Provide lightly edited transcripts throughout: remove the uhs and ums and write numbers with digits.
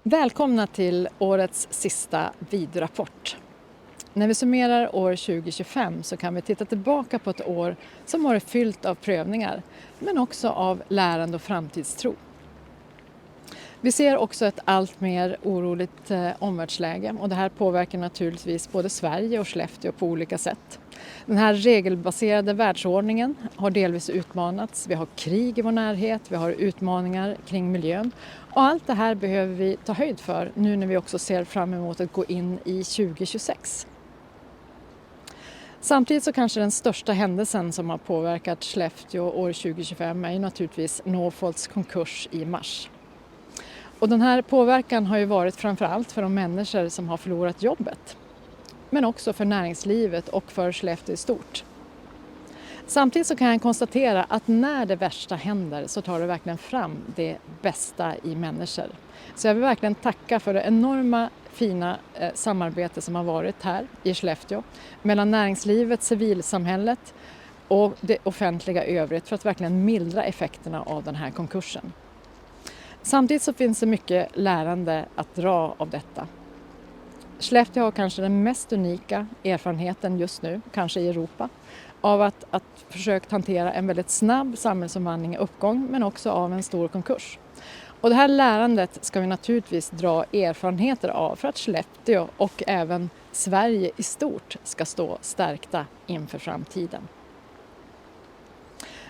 Välkomna till årets sista vidrapport. När vi summerar år 2025 så kan vi titta tillbaka på ett år som varit fyllt av prövningar, men också av lärande och framtidstro. Vi ser också ett allt mer oroligt omvärldsläge och det här påverkar naturligtvis både Sverige och Skellefteå på olika sätt. Den här regelbaserade världsordningen har delvis utmanats. Vi har krig i vår närhet, vi har utmaningar kring miljön och allt det här behöver vi ta höjd för nu när vi också ser fram emot att gå in i 2026. Samtidigt så kanske den största händelsen som har påverkat Skellefteå år 2025 är ju naturligtvis Northvolts konkurs i mars. Och den här påverkan har ju varit framförallt för de människor som har förlorat jobbet. Men också för näringslivet och för Skellefteå i stort. Samtidigt så kan jag konstatera att när det värsta händer så tar det verkligen fram det bästa i människor. Så jag vill verkligen tacka för det enorma fina samarbete som har varit här i Skellefteå mellan näringslivet, civilsamhället och det offentliga övrigt för att verkligen mildra effekterna av den här konkursen. Samtidigt så finns det mycket lärande att dra av detta. Skellefteå har kanske den mest unika erfarenheten just nu, kanske i Europa, av att försöka hantera en väldigt snabb samhällsomvandling och uppgång men också av en stor konkurs. Och det här lärandet ska vi naturligtvis dra erfarenheter av för att Skellefteå och även Sverige i stort ska stå stärkta inför framtiden.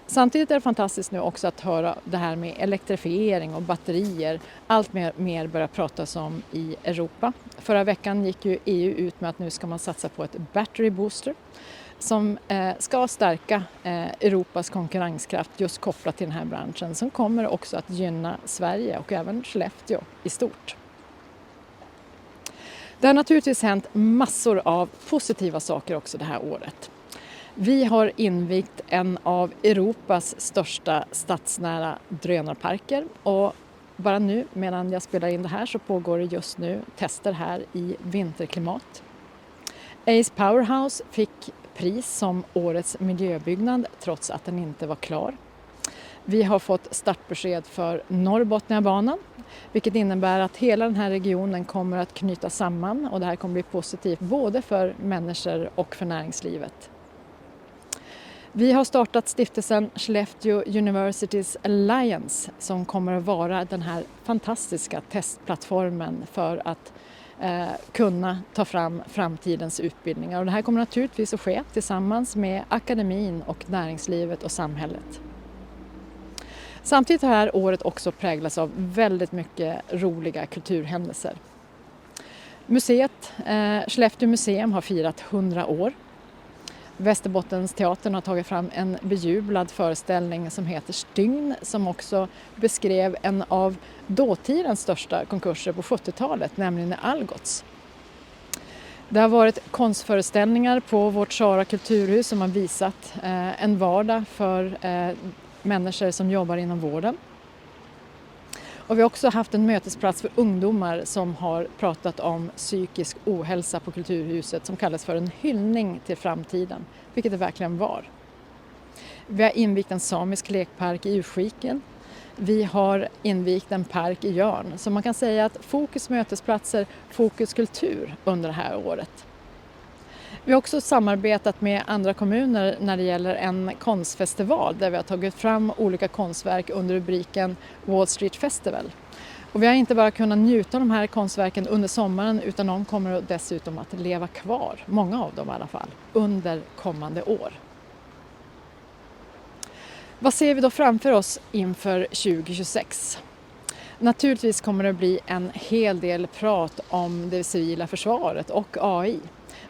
Samtidigt är det fantastiskt nu också att höra det här med elektrifiering och batterier. Allt mer börjar pratas om i Europa. Förra veckan gick ju EU ut med att nu ska man satsa på ett battery booster som ska stärka Europas konkurrenskraft just kopplat till den här branschen som kommer också att gynna Sverige och även Skellefteå i stort. Det har naturligtvis hänt massor av positiva saker också det här året. Vi har invigt en av Europas största stadsnära drönarparker och bara nu medan jag spelar in det här så pågår det just nu tester här i vinterklimat. Ace Powerhouse fick pris som årets miljöbyggnad trots att den inte var klar. Vi har fått startbesked för Norrbotniabanan, vilket innebär att hela den här regionen kommer att knyta samman och det här kommer bli positivt både för människor och för näringslivet. Vi har startat stiftelsen Skellefteå Universities Alliance som kommer att vara den här fantastiska testplattformen för att kunna ta fram framtidens utbildningar. Och det här kommer naturligtvis att ske tillsammans med akademin och näringslivet och samhället. Samtidigt har det här året också präglats av väldigt mycket roliga kulturhändelser. Museet, Skellefteå museum har firat 100 år. Västerbottensteatern har tagit fram en bejublad föreställning som heter Stygn som också beskrev en av dåtidens största konkurser på 70-talet, nämligen Algots. Det har varit konstföreställningar på vårt Sara kulturhus som har visat en vardag för människor som jobbar inom vården. Och vi har också haft en mötesplats för ungdomar som har pratat om psykisk ohälsa på Kulturhuset som kallas för en hyllning till framtiden, vilket det verkligen var. Vi har invigt en samisk lekpark i Urskiken. Vi har invigt en park i Jörn. Så man kan säga att fokus mötesplatser, fokus kultur under det här året. Vi har också samarbetat med andra kommuner när det gäller en konstfestival där vi har tagit fram olika konstverk under rubriken Wall Street Festival. Och vi har inte bara kunnat njuta av de här konstverken under sommaren utan de kommer dessutom att leva kvar, många av dem i alla fall, under kommande år. Vad ser vi då framför oss inför 2026? Naturligtvis kommer det bli en hel del prat om det civila försvaret och AI.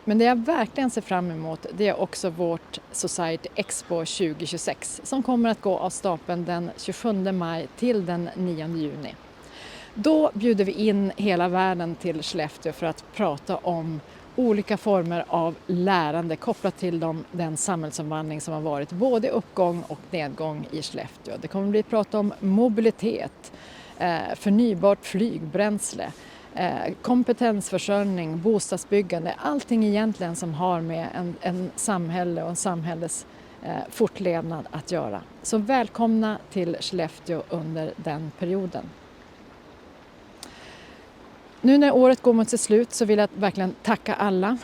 Men det jag verkligen ser fram emot det är också vårt Society Expo 2026 som kommer att gå av stapeln den 27 maj till den 9 juni. Då bjuder vi in hela världen till Skellefteå för att prata om olika former av lärande kopplat till den samhällsomvandling som har varit både uppgång och nedgång i Skellefteå. Det kommer att bli prat om mobilitet, förnybart flygbränsle, kompetensförsörjning, bostadsbyggande, allting egentligen som har med en samhälle och en samhälles fortlevnad att göra. Så välkomna till Skellefteå under den perioden. Nu när året går mot sitt slut så vill jag verkligen tacka alla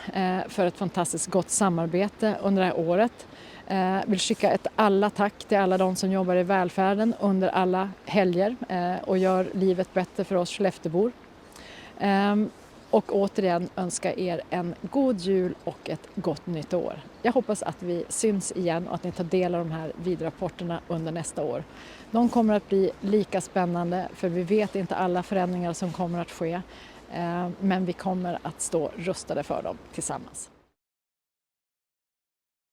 för ett fantastiskt gott samarbete under det här året. Vill skicka ett alla tack till alla de som jobbar i välfärden under alla helger och gör livet bättre för oss Skelleftebor. Och återigen önska er en god jul och ett gott nytt år. Jag hoppas att vi syns igen och att ni tar del av de här vidrapporterna under nästa år. De kommer att bli lika spännande för vi vet inte alla förändringar som kommer att ske. Men vi kommer att stå rustade för dem tillsammans.